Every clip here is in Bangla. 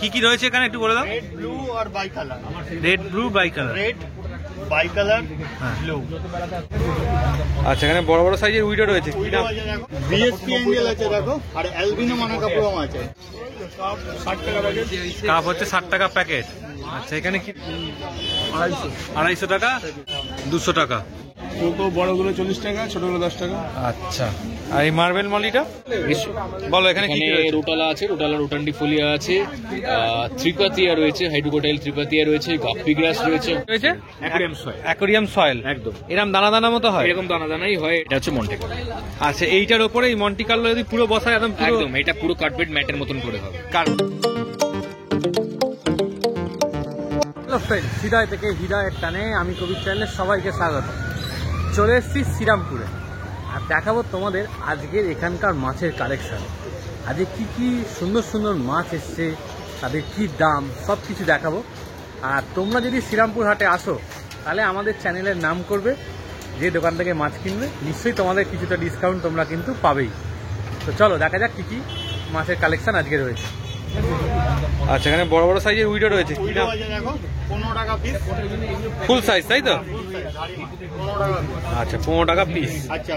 কি কি রয়েছে এখানে একটু বলে দাও। রেড ব্লু আর bicolour. Red blue bicolour. Red bicolour blue. আচ্ছা, এখানে বড় বড় সাইজের উইডো রয়েছে। বিএসপি অ্যাঞ্জেল আছে দেখো, আর অ্যালবিনো মানাকা প্রোম আছে। 60 টাকা প্যাকেট। কাপ হচ্ছে 60 টাকা প্যাকেট। আচ্ছা, এখানে কি 250 টাকা, 200 টাকা। ছোটো বড়গুলো 40 টাকা, ছোটগুলো 10 টাকা। আচ্ছা, আর এই মার্বেল মলিটা বলো এখানে কি রয়েছে? রোটালা আছে, রোটালা রোটান্ডিফোলিয়া আছে, ত্রিপাতিয়া রয়েছে, হাইড্রোকোটাইল ত্রিপাতিয়া রয়েছে, গাপ্পি গ্রাস রয়েছে, অ্যাকোরিয়াম সয়েল। একদম এরকম দানা দানা মতো হয়, এরকম দানা দানাই হয়। এটা হচ্ছে মন্টে কার্লো। আচ্ছা, এইটার উপরে এই মন্টি কার্লো যদি পুরো বসায় একদম একদম এটা পুরো কার্পেট ম্যাটের মতন করে হবে। হ্যালো ফ্রেন্ড, হৃদয় থেকে হৃদয়ের টানে আমি কবির চ্যানেলের সবাইকে স্বাগত। চলে এসেছি শ্রীরামপুরে, আর দেখাবো তোমাদের আজকের এখানকার মাছের কালেকশন। আজকে কি কি সুন্দর সুন্দর মাছ এসছে, তাদের কি দাম, সব কিছু দেখাবো। আর তোমরা যদি শ্রীরামপুর হাটে আসো তাহলে আমাদের চ্যানেলের নাম করবে, যে দোকান থেকে মাছ কিনবে নিশ্চয়ই তোমাদের কিছুটা ডিসকাউন্ট তোমরা কিন্তু পাবেই। তো চলো দেখা যাক কি কি মাছের কালেকশন আজকে রয়েছে। আচ্ছা, এখানে বড় বড় সাইজের উইডো রয়েছে। উইডো আছে দেখো, 15 টাকা পিস। ফুল সাইজ তাই তো? 15 টাকা। আচ্ছা, 15 টাকা পিস। আচ্ছা,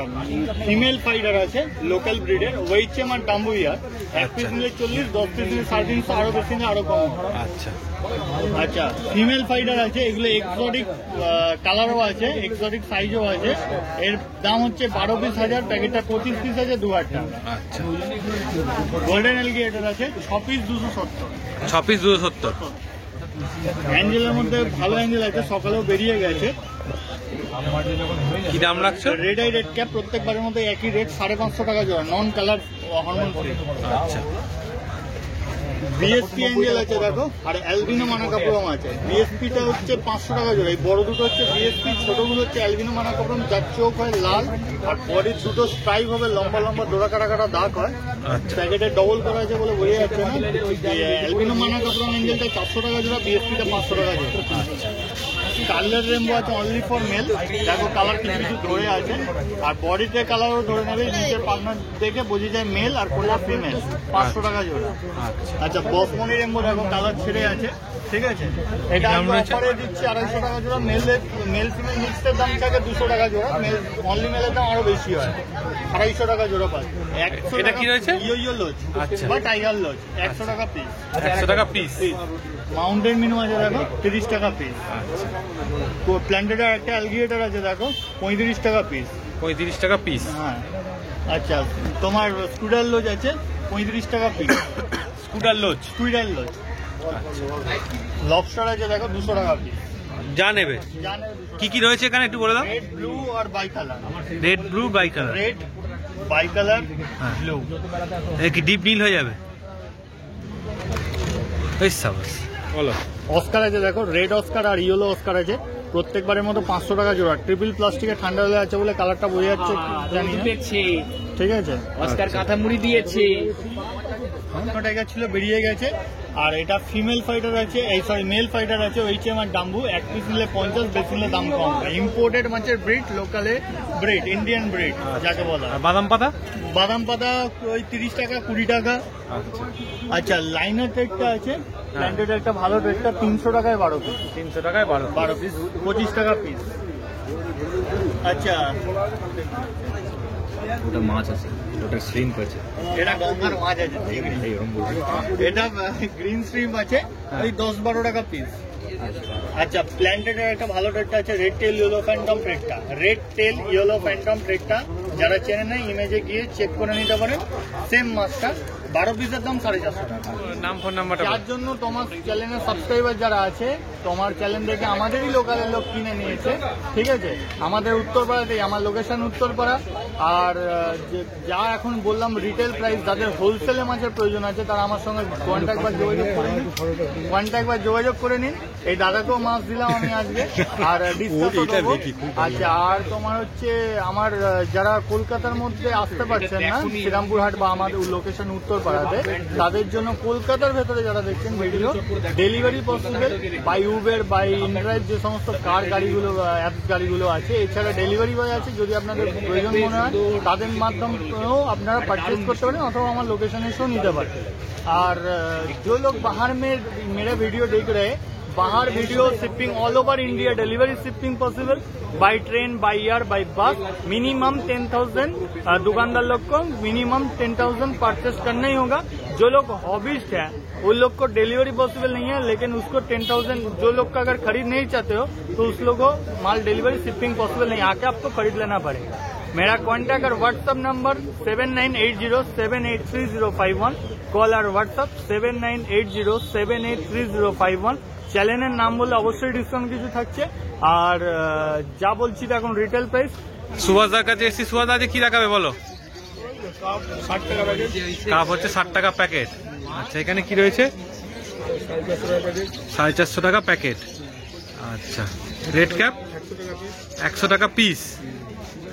ফিমেল ফাইটার আছে লোকাল ব্রিডের, ওয়েইচেম আর ডাম্বুইয়ার। এক পিস নিলে 40, 10 পিস নিলে 350, আরো বেশি নিলে আরো কম। আচ্ছা আচ্ছা, ফিমেল ফাইটার আছে, এগুলো এক্সোটিক কালারও আছে, এক্সোটিক সাইজও আছে। এর দাম হচ্ছে 12 পিস 1000, প্যাকেটটা 25 পিস আছে 2000 টাকা। আচ্ছা, গোল্ডেন এলিগেটর আছে 6 পিস 270। 6 পিস 270। অ্যাঞ্জেলের মধ্যে ভালো অ্যাঞ্জেল আছে, সকালেও বেরিয়ে গেছে। কি দাম রাখছো? রেড আই রেড ক্যাপ প্রত্যেকবারের মধ্যে একই রেট, 550 টাকা জোড়া, নন কালার হরমোন ফ্রি। আচ্ছা, বিএসপি অ্যাঞ্জেল আছে দেখো, আর অ্যালবিনো মানাকা প্রোম আছে। বিএসপিটা হচ্ছে 500 টাকা জোড়া। এই বড় দুটো হচ্ছে বিএসপি, ছোটগুলো হচ্ছে অ্যালবিনো মানাকা প্রোম, যার চোখ হয় লাল আর বডির দুটো স্ট্রাইপ হবে, লম্বা লম্বা ডোরা কাটা কাটা দাগ হয়। প্যাকেটে ডবল করা আছে বলে বোঝা যাচ্ছে না। অ্যালবিনো মানাকা প্রোম অ্যাঞ্জেলটা 400 টাকা জোড়া, বিএসপিটা 500 টাকা জোড়া। কালার রেমবো আছে অনলি ফর মেল, দেখো কালার কিছু কিছু ধরে আছে, আর বডিতে কালারও ধরে নেবে, নিচের পার্টনার দেখে বোঝা যায় মেল আর কোনটা ফিমেল। 500 টাকা জোড়া। আচ্ছা, বসমনি রেমবো দেখো কালার ছেড়ে আছে, ঠিক আছে। এটা আমরা অফারে দিচ্ছি 250 টাকা জোড়া। মেল ফিমেল মিক্সের দাম থাকে 200 টাকা জোড়া, অনলি মেলের দাম আরো বেশি হয়, 250 টাকা জোড়া পায়। এটা কি রয়েছে? ইয়ো লজ বা টাইগার লজ, 100 টাকা পিস। 100 টাকা পিস। মাউন্টেন মিনু আছে দেখো, 30 টাকা পিস। প্ল্যান্টেডার একটা অ্যালগিয়েটর আছে দেখো, 35 টাকা পিস। 35 টাকা পিস। হ্যাঁ। আচ্ছা, তোমার স্কুডার লজ আছে 35 টাকা পিস। Scudder lodge. লবস্টার আছে দেখো 200 টাকা পিস। যা নেবে। কি কি রয়েছে এখানে একটু বলে দাও। রেড ব্লু আর bicolour. Red blue bicolour. Red bicolour blue. কি ডিপ নীল হয়ে যাবে? বেশ সাবাস, বলো। অস্কার আছে দেখো, রেড অস্কার আর ইয়েলো অস্কার আছে, প্রত্যেকবারের মতো 500 টাকা জোড়া। ট্রিপল প্লাস্টিকে ঠান্ডা হলে আছে বলে কালারটা বোঝা যাচ্ছে, জানি না। ঠিক আছে, অস্কার কাঁথা মুড়ি দিয়েছে। টাইগার ছিল, বেরিয়ে গেছে। আর এটা ফিমেল ফাইটার আছে, এই সরি মেল ফাইটার আছে, ওইচএম আর ডাম্বু। এক পিস নিলে 50, বেশি নিলে দাম কম। ইম্পোর্টেড মাছের ব্রিড, লোকালে ব্রিড, ইন্ডিয়ান ব্রিড যাকে বলা। বাদাম পাতা? বাদাম পাতা ওই 30 টাকা 20 টাকা। আচ্ছা, লাইনার ট্রেডটা আছে, প্ল্যান্টেড একটা ভালো ট্রেডটা 300 টাকায় 12 পিস। 300 টাকায় 12 পিস, 25 টাকা পিস। আচ্ছা, ওটা মাছ আছে, ওটা শ্রিম্প আছে, এটা গঙ্গার মাছ আছে, এটা গ্রিন শ্রিম্প আছে, ওই 10-12 টাকা পিস। আচ্ছা, প্ল্যান্টেডের একটা ভালো ট্রেডটা আছে, রেড টেল ইয়েলো ফ্যান্টম ট্রেডটা। রেড টেল ইয়েলো ফ্যান্টম ট্রেডটা যারা চেনে না, ইমেজে গিয়ে চেক করে নিতে পারেন। সেম মাছটা 12 পিসের দাম 450 টাকা। নাম ফোন নাম্বারটা? যার জন্য তোমার চ্যানেলের সাবস্ক্রাইবার যারা আছে, তোমার চ্যানেল দেখে আমাদেরই লোকালের লোক কিনে নিয়েছে, ঠিক আছে। আমাদের উত্তরপাড়াতেই, আমার লোকেশন উত্তরপাড়া। আর যা এখন বললাম রিটেল প্রাইস, যাদের হোলসেলে মাছের প্রয়োজন আছে তারা আমার সঙ্গে কন্ট্যাক্টবার যোগাযোগ করে নিন। এই দাদাকেও মাছ দিলাম আমি আজকে, আর আচ্ছা। আর তোমার হচ্ছে আমার যারা কলকাতার মধ্যে আসতে পারছেন না, শ্রীরামপুর হাট বা আমাদের লোকেশন উত্তরপাড়াতে, তাদের জন্য কলকাতার ভেতরে যারা দেখছেন video, delivery possible by Uber, by inDrive, যে সমস্ত কার গাড়িগুলো, অ্যাপস গাড়িগুলো আছে। এছাড়া ডেলিভারি বয় আছে, যদি আপনাদের প্রয়োজন মনে হয় তাদের মাধ্যমেও আপনারা পারচেজ করতে পারেন, অথবা আমার লোকেশনে এসেও নিতে পারেন। और जो लोग बाहर में मेरा वीडियो देख रहे हैं, बाहर video shipping all over India, delivery shipping possible by train, by air, by bus. Minimum 10,000 दुकानदार लोग को मिनिमम 10,000 परचेस करना ही होगा। जो लोग हॉबिस्ट है उन लोग को डिलीवरी पॉसिबल नहीं है, लेकिन उसको 10,000 जो लोग का अगर खरीद नहीं चाहते हो तो उस लोग को माल डिलीवरी शिपिंग पॉसिबल नहीं, आके आपको खरीद लेना पड़ेगा। मेरा कॉन्टैक्ट और व्हाट्सअप नंबर 7980783051, কল আর হোয়াটসঅ্যাপ 7980783051। চ্যানেলের নাম বললে অবশ্যই ডিসকাউন্ট কিছু থাকছে। আর যা বলছি এখন রিটেল প্রাইস। সুভাষদার কাছে এসছি, সুভাষদা আজকে কি দেখাবে বলো? 60 টাকা প্যাকেট, কাপ হচ্ছে 60 টাকা প্যাকেট। আচ্ছা, এখানে কি রয়েছে? 450 টাকা প্যাকেট। আচ্ছা, রেড ক্যাপ 100 টাকা পিস।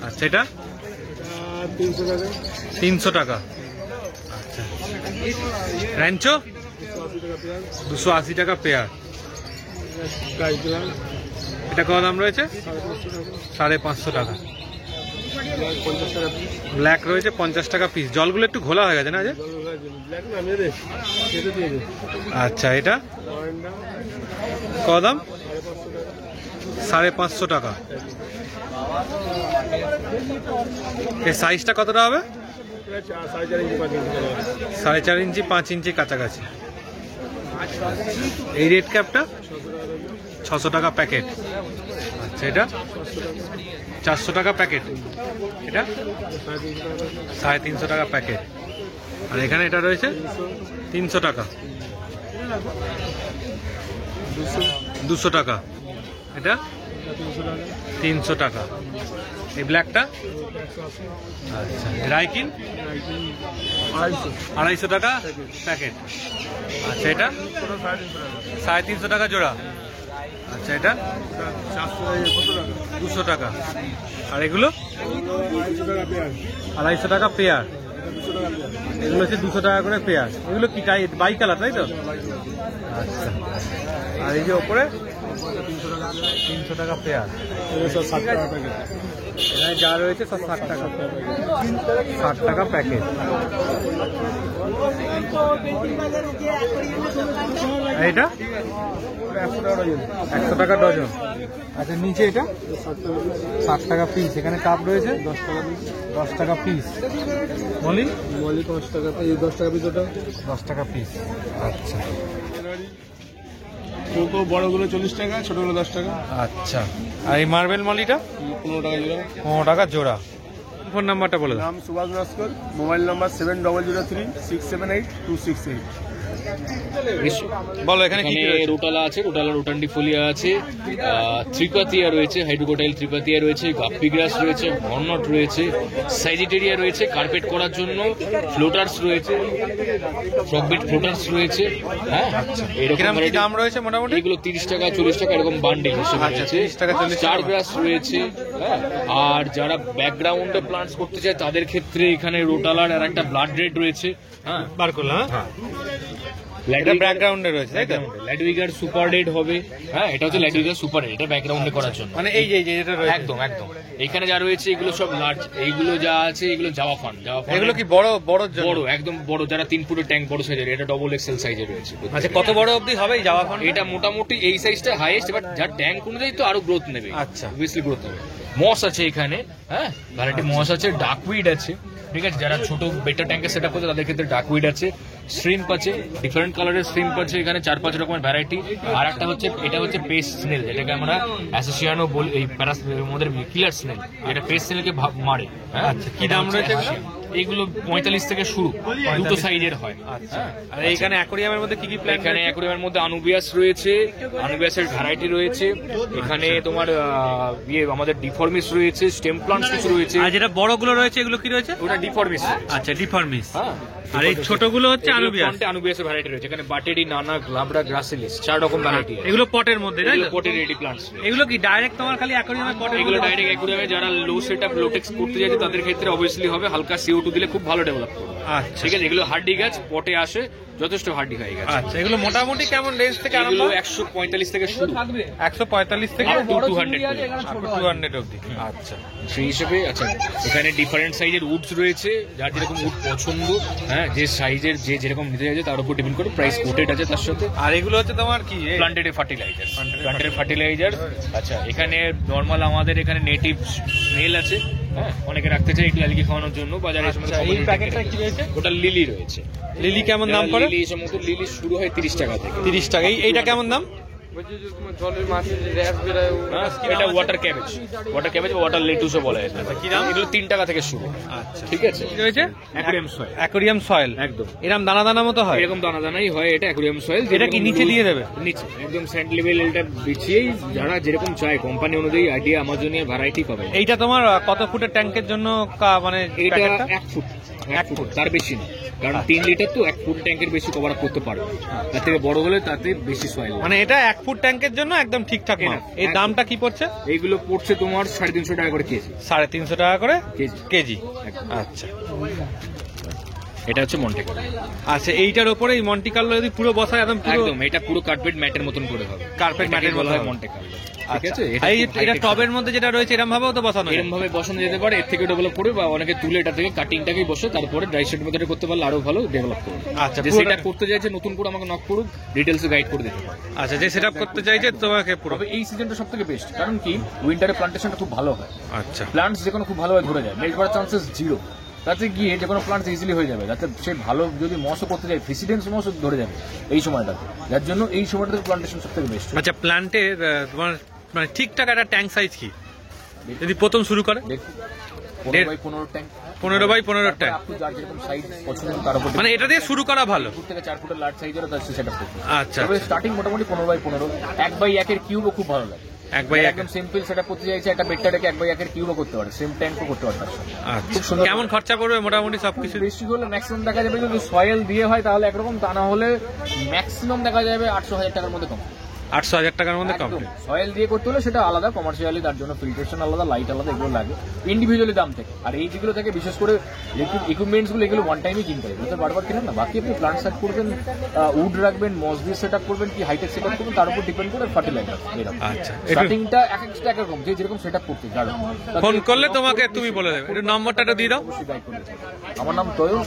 আচ্ছা, এটা 300 টাকা, 300 টাকা। আচ্ছা, র্যাঞ্চো 280 টাকা পেয়ার। এটা কত দাম রয়েছে? 550 টাকা। ব্ল্যাক রয়েছে 50 টাকা পিস। জলগুলো একটু ঘোলা হয়ে গেছে না? যে আচ্ছা, এটা কত দাম? 550 টাকা। এর সাইজটা কতটা হবে? 4.5 ইঞ্চি 5 ইঞ্চি কাছাকাছি। এই রেড ক্যাপটা 600 টাকা প্যাকেট। আচ্ছা, এটা 400 টাকা প্যাকেট। এটা 350 টাকা প্যাকেট। আর এখানে এটা রয়েছে 300 টাকা, 200 টাকা। এটা 300 টাকা। এই ব্ল্যাকটা আচ্ছা, রাইকিন 250 টাকা প্যাকেট। আচ্ছা, এটা 350 টাকা জোড়া। আচ্ছা, এটা 200 টাকা। আর এগুলো 250 টাকা পেয়ার। এগুলো হচ্ছে 200 টাকা করে পেয়ার। এগুলো কি বাই কালার, তাই তো? আচ্ছা, আর এই যে ওপরে 300 টাকা পেয়ার। এখানে যা রয়েছে সব 60 টাকা, 60 টাকা প্যাকেট। এইটা 100 টাকা ডজন। আচ্ছা, নিচে এটা 60 টাকা পিস। এখানে কাপ রয়েছে 10 টাকা পিস। মলি 10 টাকা, 10 টাকা পিস, ওটা 10 টাকা পিস। আচ্ছা, কোকো বড়গুলো 40 টাকা, ছোটগুলো 10 টাকা। আচ্ছা, আর এই মার্বেল মলিটা 15 টাকা জোড়া। 15 টাকা জোড়া। ফোন নাম্বারটা বলে দাও। নাম সুভাষ নস্কর, মোবাইল নাম্বার 7003678268। বলো এখানে কি কি রয়েছে? রোটালা আছে, রোটালা রোটান্ডিফোলিয়া আছে, ত্রিপাতিয়া রয়েছে, হাইড্রোকোটাইল ত্রিপাতিয়া রয়েছে, গাপ্পি গ্রাস রয়েছে, হর্নট রয়েছে, সাইজিটেরিয়া রয়েছে, কার্পেট করার জন্য ফ্লোটার্স রয়েছে, ফ্রকবিট ফ্লোটার্স রয়েছে। হ্যাঁ, এরকম কিরকম কি দাম রয়েছে মোটামুটি? এগুলো 30 টাকা 40 টাকা এরকম বান্ডেল হিসেবে আচ্ছা, রয়েছে। 30 টাকা 40 স্টার গ্রাস রয়েছে। হ্যাঁ, আর যারা ব্যাকগ্রাউন্ডে প্লান্টস করতে চায় তাদের ক্ষেত্রে এখানে রোটালার আর একটা ব্লাড রেড রয়েছে। হ্যাঁ, বার করলাম। হ্যাঁ, এটা ব্যাকগ্রাউন্ডে রয়েছে, তাই তো? ল্যাডউইগার সুপার রেড হবে। হ্যাঁ, এটা হচ্ছে ল্যাডউইগার সুপার রেড, এটা ব্যাকগ্রাউন্ডে করার জন্য। মানে এই যে যেটা রয়েছে একদম একদম। এখানে যা রয়েছে এগুলো সব লার্জ, এইগুলো যা আছে এগুলো জাভা ফান। এগুলো কি বড় বড় বড় একদম বড়, যারা 3 ফুটের ট্যাঙ্ক বড় সাইজের, এটা ডবল এক্সেল সাইজের রয়েছে। আচ্ছা, কত বড় অবধি হবে এই জাভা ফোন? এটা মোটামুটি এই সাইজটা হাইয়েস্ট, এবার যার ট্যাঙ্ক অনুযায়ী তো আরো গ্রোথ নেবে। আচ্ছা, অবভিয়াসলি গ্রোথ নেবে। মস আছে এখানে। হ্যাঁ, ভ্যারাইটি মস আছে, ডাকউইড আছে। ঠিক আছে, যারা ছোট বেটার ট্যাঙ্কের সেট আপ করছে তাদের ক্ষেত্রে ডাকউইড আছে, শ্রিম্প আছে, ডিফারেন্ট কালারের শ্রিম্প আছে এখানে 4-5 রকমের ভ্যারাইটি। আর একটা হচ্ছে এটা হচ্ছে পেস্ট স্নেল, যেটাকে আমরা অ্যাসোসিয়ানো বলি, এই প্যারাস আমাদের কিলার স্নেল, এটা পেস্ট স্নেলকে মারে। হ্যাঁ, আচ্ছা, কি দাম রয়েছে এগুলো? 45 থেকে শুরু, দুটো সাইজের হয়। আচ্ছা, আর এইখানে অ্যাকোরিয়ামের মধ্যে কি কি প্ল্যান? এখানে অ্যাকোরিয়ামের মধ্যে আনুবিয়াস রয়েছে, আনুবিয়াসের ভ্যারাইটি রয়েছে। এখানে তোমার আমাদের ডিফর্মিস রয়েছে, স্টেম প্লান্টস কিছু রয়েছে। আর যেটা বড়গুলো রয়েছে এগুলো কি রয়েছে? ওটা ডিফর্মিস। আচ্ছা, ডিফর্মিস। হ্যাঁ, আর এই ছোটগুলো হচ্ছে আনুবিয়াস। আনুবিয়াসের ভ্যারাইটি রয়েছে এখানে, বাটেডি, নানা, গ্লাবরা, গ্রাসিলিস, 4 রকম ভ্যারাইটি। এগুলো পটের মধ্যে, তাই তো? পটের রেডি প্লান্টস। এগুলো কি ডাইরেক্ট তোমার খালি অ্যাকোরিয়ামে পটে? এগুলো ডাইরেক্ট অ্যাকোরিয়ামে যারা লো সেটআপ লোটেক্স করতে যাচ্ছে তাদের ক্ষেত্রে অবভিয়াসলি হবে, হালকা CO2 দিলে খুব ভালো ডেভেলপ করবে। আচ্ছা, ঠিক আছে, এগুলো হার্ডি গাছ পটে আসে, যথেষ্ট হার্ডি হয়ে গেছে। আচ্ছা, এগুলো মোটামুটি কেমন রেঞ্জ থেকে আরম্ভ? এগুলো 145 থেকে শুরু, 145 থেকে up to 200 200 অবধি। আচ্ছা, সেই হিসেবে আচ্ছা এখানে ডিফারেন্ট সাইজের উডস রয়েছে, যার যেরকম উড পছন্দ, হ্যাঁ যে সাইজের যে যেরকম নিতে চাইছে তার উপর ডিপেন্ড করে প্রাইস কোটেড আছে তার সাথে। আর এগুলো হচ্ছে তোমার কি প্লান্টেড ফার্টিলাইজার। আচ্ছা, এখানে নর্মাল আমাদের এখানে নেটিভ স্মেল আছে, হ্যাঁ অনেকে রাখতে চাই একটু অ্যালগি খাওয়ানোর জন্য বাজারে। আচ্ছা, এই প্যাকেটটা কি রয়েছে? ওটা লিলি রয়েছে। লিলি কেমন দাম পড়ে? লিলি সমস্ত লিলি শুরু হয় 30 টাকা থেকে। 30 টাকা। এইটা কেমন দাম? এটা ওয়াটার ক্যাবেজ বা ওয়াটার লেটুসও বলা হয়। কি দাম? এগুলো 3 টাকা থেকে শুরু। আচ্ছা, ঠিক আছে। কি রয়েছে? Aquarium soil. অ্যাকোয়ারিয়াম সয়েল একদম এরকম দানা দানা মতো হয়? এরকম দানা দানাই হয়, এটা অ্যাকোয়ারিয়াম সয়েল। এটা কি নিচে দিয়ে দেবে? নিচে একদম স্যান্ড লেভেল এটা বিছিয়েই যারা যেরকম চায় কোম্পানি অনুযায়ী আইডিয়া আমাজনিয়া ভ্যারাইটি পাবে। এইটা তোমার কত ফুটের ট্যাঙ্কের জন্য মানে এটা প্যাকেটটা? 1 ফুট তার বেশি না, কারণ 3 লিটার তো 1 ফুট ট্যাঙ্কের বেশি কভার আপ করতে পারবে, তার থেকে বড় হলে তাতে বেশি সয়েল। মানে এটা 1 ফুট ট্যাঙ্কের জন্য একদম ঠিকঠাক মাপ। এই দামটা কি পড়ছে? এইগুলো পড়ছে তোমার 350 টাকা করে কেজি। 350 টাকা করে কেজি। একদম। আচ্ছা, এটা হচ্ছে মন্টে কার্লো। আচ্ছা, এইটার উপরে এই মন্টি কার্লো যদি পুরো বসায় একদম একদম এটা পুরো কার্পেট ম্যাটের মতন করে হবে। কার্পেট ম্যাটের মতো হবে। মন্টে কার্লো, ঠিক আচ্ছা, আছে। এটা টবের মধ্যে যেটা রয়েছে এরকম ভাবেও তো বসানো যায়? এরকম ভাবে বসানো যেতে পারে, এর থেকে ডেভেলপ করে বা অনেকে তুলে এটা থেকে কাটিংটাকেই বসে তারপরে ড্রাই শেড মেথডে করতে পারলে আরো ভালো ডেভেলপ করবে। আচ্ছা, যে সেটা করতে চাইছে নতুন করে আমাকে নক করুক, ডিটেইলসে গাইড করে দিতে পারে। আচ্ছা, যে সেটআপ করতে চাইছে তোমাকে পুরো। তবে এই সিজনটা সবথেকে বেস্ট, কারণ কি উইন্টারে প্লান্টেশনটা খুব ভালো হয়। আচ্ছা, প্লান্টস যে কোনো খুব ভালোভাবে ধরে যায়, মেল্ট করার চান্সেস 0। তাতে গিয়ে যে কোনো প্লান্টস ইজিলি হয়ে যাবে, যাতে সে ভালো যদি মশও করতে যায় ফিসিডেন্স মশও ধরে যাবে এই সময়টাতে, যার জন্য এই সময়টাতে প্লান্টেশন সবথেকে বেস্ট। আচ্ছা, প্ল্যান্টের তোমার মানে ঠিকঠাক একটা ট্যাঙ্ক সাইজ কি যদি প্রথম শুরু করে? দেখুন 15 বাই 15 ট্যাঙ্ক, 15 বাই 15 ট্যাঙ্ক, আপনি যার যেরকম সাইজ পছন্দ তার উপর মানে এটা দিয়ে শুরু করা ভালো। 2 থেকে 4 ফুটের লার্জ সাইজের তার সেটআপ করতে। আচ্ছা, তবে স্টার্টিং মোটামুটি 15 বাই 15, 1 বাই 1 এর কিউবও খুব ভালো লাগে। 1 বাই 1 একদম সিম্পল সেটআপ করতে চাইছে, একটা বেডটাকে 1 বাই 1 এর কিউবও করতে পারে, সেম ট্যাঙ্কও করতে পারে তার সাথে। খুব আচ্ছা, সুন্দর। কেমন খরচা পড়বে মোটামুটি সবকিছু? বেশি হলে ম্যাক্সিমাম দেখা যাবে যদি সয়েল দিয়ে হয় তাহলে একরকম, তা না হলে ম্যাক্সিমাম দেখা যাবে 800,000 টাকার মধ্যে কম। 800,000 টাকার মধ্যে কমপ্লিট। সয়েল দিয়ে করতে হলে সেটা আলাদা, কমার্শিয়ালি তার জন্য ফিল্ট্রেশন আলাদা, লাইট আলাদা, এগুলো লাগে ইন্ডিভিজুয়ালি দাম থেকে। আর এই যেগুলো থেকে বিশেষ করে ইলেকট্রিক ইকুইপমেন্টস গুলো এগুলো ওয়ান টাইমই কিনতে হবে, তো বারবার কিনেন না। বাকি আপনি প্লান্ট সেট করবেন, উড রাখবেন, মস দিয়ে সেট আপ করবেন, কি হাইটেক সেট আপ করবেন তার উপর ডিপেন্ড করে ফার্টিলাইজার। আচ্ছা, স্টার্টিংটা এক একটা একরকম, যে যেরকম সেট আপ করতে যাবে। ফোন করলে তোমাকে তুমি বলে দেবে। একটু নম্বরটা দিয়ে দাও। আমার নাম তয়ন,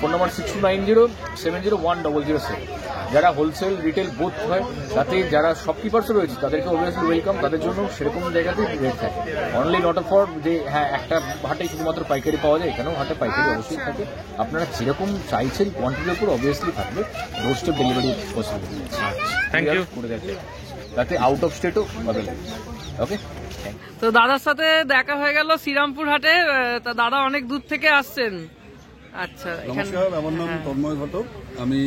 ফোন নাম্বার 6290701007। যারা হোলসেল রিটেল বোথ হয়, তাতে যারা শপকিপার্সও রয়েছে তাদেরকে অবভিয়াসলি ওয়েলকাম, তাদের জন্য সেরকম জায়গাতেই রেট থাকে। অনলি নট ফর যে হ্যাঁ একটা হাটেই শুধুমাত্র পাইকারি পাওয়া যায়, এখানেও হাটে পাইকারি অবশ্যই থাকে। আপনারা যেরকম চাইছেন কোয়ান্টিটির উপর অবভিয়াসলি থাকবে, ডোর স্টেপ ডেলিভারি পসিবিলিটি আছে। Thank you. করে দেখবে, তাতে আউট অফ স্টেটও অ্যাভেলেবল। ওকে, তো দাদার সাথে দেখা হয়ে গেল শ্রীরামপুর হাটে। তা দাদা অনেক দূর থেকে আসছেন। আচ্ছা, এখানে নমস্কার, আমার নাম তন্ময় ঘটক। আমি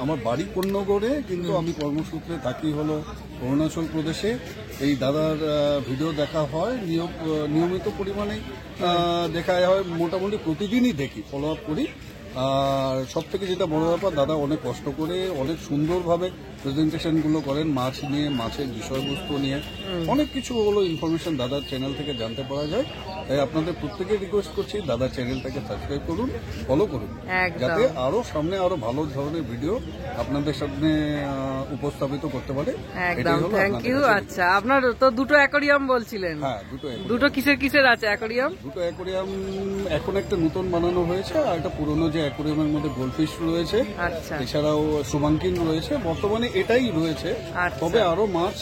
আমার বাড়ি কোন্নগরে, কিন্তু আমি কর্মসূত্রে থাকি হলো অরুণাচল প্রদেশে। এই দাদার ভিডিও দেখা হয় নিয়মিত পরিমাণে, দেখা হয়, মোটামুটি প্রতিদিনই দেখি, ফলো আপ করি। আর সব থেকে যেটা বড় ব্যাপার, দাদা অনেক কষ্ট করে অনেক সুন্দরভাবে প্রেজেন্টেশনগুলো করেন মাছ নিয়ে, মাছের বিষয়বস্তু নিয়ে অনেক কিছু হলো ইনফরমেশন দাদার চ্যানেল থেকে জানতে পারা যায়। তাই আপনাদের প্রত্যেকে রিকোয়েস্ট করছি দাদার চ্যানেলটাকে সাবস্ক্রাইব করুন, ফলো করুন, একদম। যাতে আরো সামনে আরো ভালো ধরনের ভিডিও আপনাদের সামনে উপস্থাপিত করতে পারে। একদম, এটাই হলো থ্যাংক আপনাদের ইউ। কাছে। আচ্ছা, আপনার তো দুটো অ্যাকোরিয়াম বলছিলেন। হ্যাঁ, দুটো দুটো কিসের কিসের আছে অ্যাকোরিয়াম? দুটো অ্যাকোরিয়াম এখন একটা নতুন বানানো হয়েছে, আর একটা পুরোনো যে অ্যাকোরিয়ামের মধ্যে গোল্ডফিশ রয়েছে, আচ্ছা, এছাড়াও শুভাঙ্কিন রয়েছে। বর্তমানে এটাই রয়েছে, আচ্ছা। তবে আরো মাছ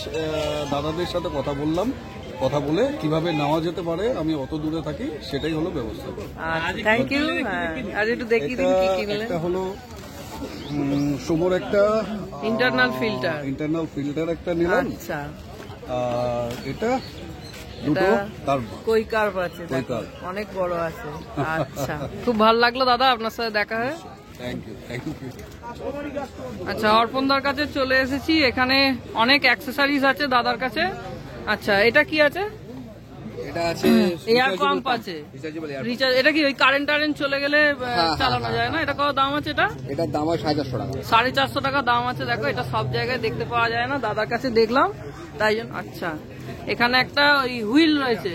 দাদাদের সাথে কথা বললাম, কথা বলে কিভাবে নেওয়া যেতে পারে, আমি অত দূরে থাকি, সেটাই হলো ব্যবস্থা। আচ্ছা, থ্যাংক ইউ। আর একটু দেখিয়ে দিন কি কিনলেন। একটা হলো সোমোর একটা ইন্টারনাল ফিল্টার। ইন্টারনাল ফিল্টার একটা নিলাম, আচ্ছা, আর এটা দুটো তার কই কার্ভ আছে, কই দেখো, কার্ভ। অনেক বড় আছে। আচ্ছা, খুব ভালো লাগলো দাদা আপনার সাথে দেখা হয়। Thank you, thank you. আচ্ছা, অর্পণদার কাছে চলে এসেছি। এখানে অনেক অ্যাক্সেসরিজ আছে দাদার কাছে। আচ্ছা, এটা কি আছে? এটা আছে এয়ার পাম্প আছে, রিচার্জ। এটা কি ওই কারেন্ট চলে গেলে চালানো যায় না? এটা কত দাম আছে? এটা এটার দাম হয় 450 টাকা। 450 টাকা দাম আছে। দেখো, এটা সব জায়গায় দেখতে পাওয়া যায় না, দাদার কাছে দেখলাম তাই জন্য। আচ্ছা, এখানে একটা ওই হুইল রয়েছে,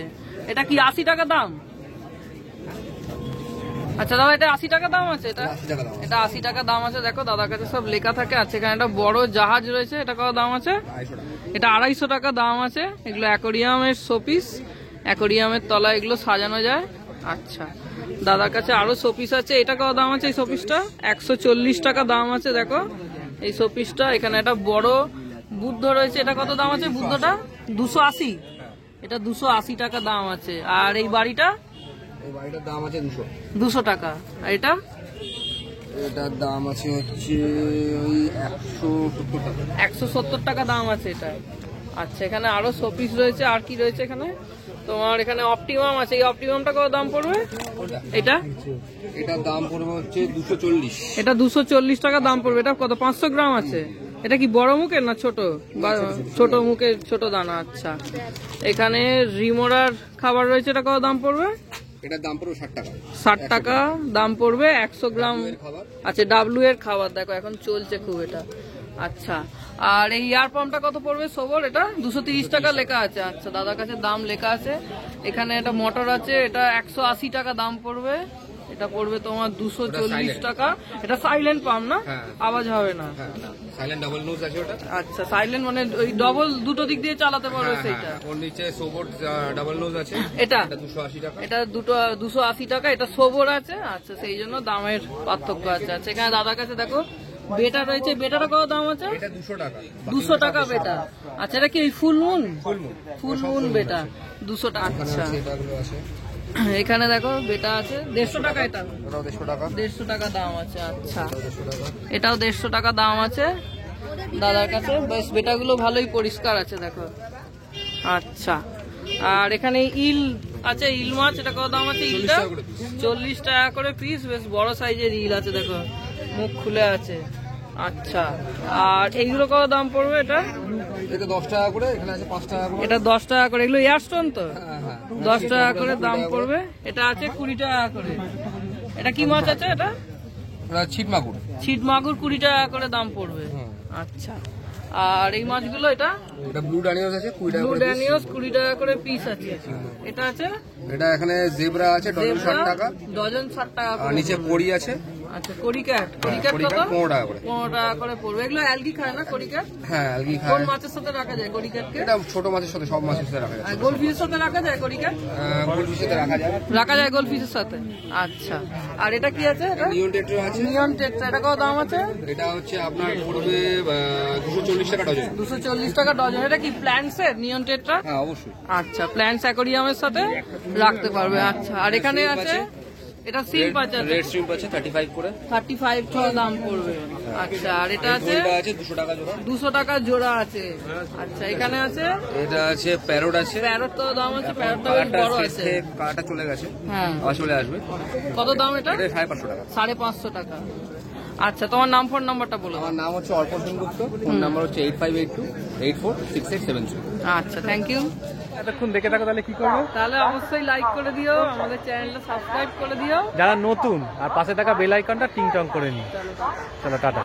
এটা কি 80 টাকা দাম? আচ্ছা দাদা, এটা 80 টাকা দাম আছে? এটা 80 টাকা দাম আছে। এটা 80 টাকা দাম আছে। দেখো দাদার কাছে সব লেখা থাকে। আচ্ছা, এখানে একটা বড় জাহাজ রয়েছে, এটা কত দাম আছে? 250 টাকা। এটা 250 টাকা দাম আছে। এগুলো অ্যাকোরিয়ামের শোপিস, অ্যাকোরিয়ামের তলায় এগুলো সাজানো যায়। আচ্ছা, দাদার কাছে আরো শোপিস আছে। এটা কত দাম আছে এই শোপিসটা? 140 টাকা দাম আছে। দেখো এই শোপিসটা। এখানে একটা বড় বুদ্ধ রয়েছে, এটা কত দাম আছে বুদ্ধটা? 280। এটা 280 টাকা দাম আছে। আর এই বাড়িটা? এই বাড়িটার দাম আছে 200 টাকা। আর এটা? এটার দাম আছে হচ্ছে ওই 170 টাকা। 170 টাকা দাম আছে এটা। আচ্ছা, এখানে আরো শোপিস রয়েছে। আর কি রয়েছে এখানে? তোমার এখানে অপটিমাম আছে। এই অপটিমামটা কত দাম পড়বে? এটা? এটার দাম পড়বে হচ্ছে 240। এটা 240 টাকা দাম পড়বে। এটা কত? 500 গ্রাম আছে। এটা কি বড় মুখের না ছোট? ছোট মুখের, ছোট দানা। আচ্ছা, এখানে রিমোরার খাবার রয়েছে, এটা কত দাম পড়বে? এটার দাম পড়বে 60 টাকা। 60 টাকা দাম পড়বে 100 গ্রাম। খাবার। আচ্ছা, ডাব্লু এর খাবার। দেখো এখন চলছে খুব এটা। আচ্ছা, আর এই এয়ার পাম্পটা কত পড়বে সোবর? এটা 230 টাকা লেখা আছে। আচ্ছা, দাদার কাছে দাম লেখা আছে। এখানে একটা মোটর আছে, এটা 180 টাকা দাম পড়বে। এটা পড়বে তোমার 240 টাকা। এটা সাইলেন্ট পাম্প না? আওয়াজ হবে না। সাইলেন্ট ডাবল নোজ আছে ওটা। আচ্ছা, সাইলেন্ট মানে ওই ডবল দুটো দিক দিয়ে চালাতে পারবে সেইটা। ওর নিচে সোবোট ডাবল নোজ আছে। এটা? এটা 280 টাকা। এটা দুটো 280 টাকা। এটা সোবর আছে। আচ্ছা, সেই জন্য দামের পার্থক্য আছে। আচ্ছা, এখানে দাদার কাছে দেখো বেটা রয়েছে। বেটাটা কত দাম আছে? এটা 200 টাকা। 200 টাকা বেটা। আচ্ছা, এটা কি ফুল মুন? ফুল মুন বেটা 200 টাকা। আচ্ছা, এটাগুলো আছে। এখানে দেখো বেটা আছে 150 টাকা। এটা ওটাও 150 টাকা। 150 টাকা দাম আছে। আচ্ছা, এটাও 150 টাকা দাম আছে দাদার কাছে। বেশ, বেটাগুলো ভালোই পরিষ্কার আছে দেখো। আচ্ছা, আর এখানে ইল আছে, ইল মাছ। এটা কত দাম আছে ইলটা? 40 টাকা করে পিস। বেশ বড় সাইজের ইল আছে, দেখো মুখ খুলে আছে। আচ্ছা, আর এইগুলো কত দাম পড়বে? এটা এটা 10 টাকা করে। এখানে আছে 5 টাকা করে। এটা 10 টাকা করে। এগুলো এয়ারস্টোন তো? হ্যাঁ। 10 টাকা করে দাম পড়বে। এটা আছে 20 টাকা করে। এটা কি মাছ আছে? এটা ওটা ছিট মাগুর। ছিট মাগুর 20 টাকা করে দাম পড়বে। আচ্ছা, আর এই মাছগুলো? এটা এটা ব্লু ড্যানিয়স আছে 20 টাকা ব্লু করে। ড্যানিয়স 20 টাকা করে পিস আছে। এটা আছে? এটা এখানে জেব্রা আছে ডজন 60 টাকা। ডজন 60 টাকা আর করে। নিচে কড়ি আছে। আচ্ছা, কড়িক্যাট। কড়িক্যাট কত? 15 টাকা করে। 15 টাকা করে পড়বে। এগুলো অ্যালগি খায় না কড়িক্যাট? হ্যাঁ, অ্যালগি কোন খায়। মাছের সাথে রাখা যায় কড়িক্যাটকে? এটা ছোট মাছের সাথে, সব মাছের সাথে রাখা যায়। আর গোল্ডফিশের সাথে রাখা যায় কড়িক্যাট? গোল্ডফিশের সাথে রাখা যায়। রাখা যায় গোল্ডফিশের সাথে। আচ্ছা, আর এটা কি আছে? এটা নিয়ন টেট্রা আছে। নিয়ন টেট্রা। এটা কত দাম আছে? এটা হচ্ছে আপনার পড়বে 240 টাকা ডজন। 240 টাকা ডজন। এটা কি প্ল্যান্টসের নিয়ন টেট্রা? হ্যাঁ, অবশ্যই। আচ্ছা, প্ল্যান্টস অ্যাকোরিয়ামের সাথে রাখতে পারবে। আচ্ছা, আর এখানে আছে এটা সিম্প আছে। রেড শ্রিম্প আছে 35 করে। 35 টাকা দাম পড়বে। আচ্ছা, আর এটা আছে এটা আছে 200 টাকা জোড়া। 200 টাকা জোড়া আছে। আচ্ছা, এখানে আছে এটা আছে প্যারোট আছে। প্যারট। তো দাম আছে? প্যারটটা বেশ বড় আছে। কাটা চলে গেছে, হ্যাঁ, আবার চলে আসবে। কত দাম এটা? এটা 550 টাকা। 550 টাকা। আচ্ছা, তোমার নাম ফোন নাম্বারটা বলো। আমার নাম হচ্ছে অর্পণ সেনগুপ্ত। ফোন নাম্বার হচ্ছে 8582846873। আচ্ছা, থ্যাংক ইউ। এতক্ষণ দেখে থাকো, তাহলে কি করবো? তাহলে অবশ্যই লাইক করে দিও, আমাদের চ্যানেলটা সাবস্ক্রাইব করে দিও। যারা নতুন, আর পাশে থাকা বেল আইকনটা টিং টং করে নিই। চলো টাটা।